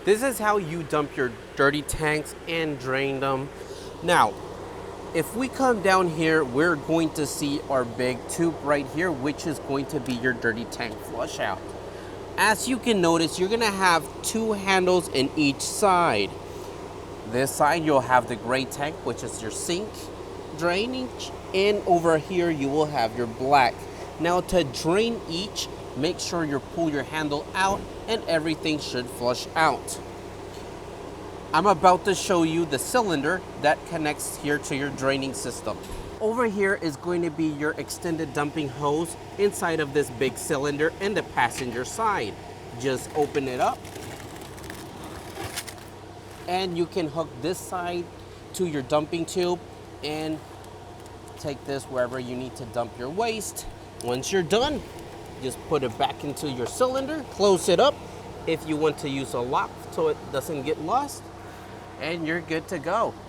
This is how you dump your dirty tanks and drain them. Now, if we come down here, we're going to see our big tube right here, which is going to be your dirty tank flush out. As you can notice, you're gonna have two handles in each side. This side, you'll have the gray tank, which is your sink drainage, and over here, you will have your black. Now, to drain each, make sure you pull your handle out and everything should flush out. I'm about to show you the cylinder that connects here to your draining system. Over here is going to be your extended dumping hose inside of this big cylinder in the passenger side. Just open it up and you can hook this side to your dumping tube and take this wherever you need to dump your waste. Once you're done, just put it back into your cylinder, close it up if you want to use a lock so it doesn't get lost, and you're good to go.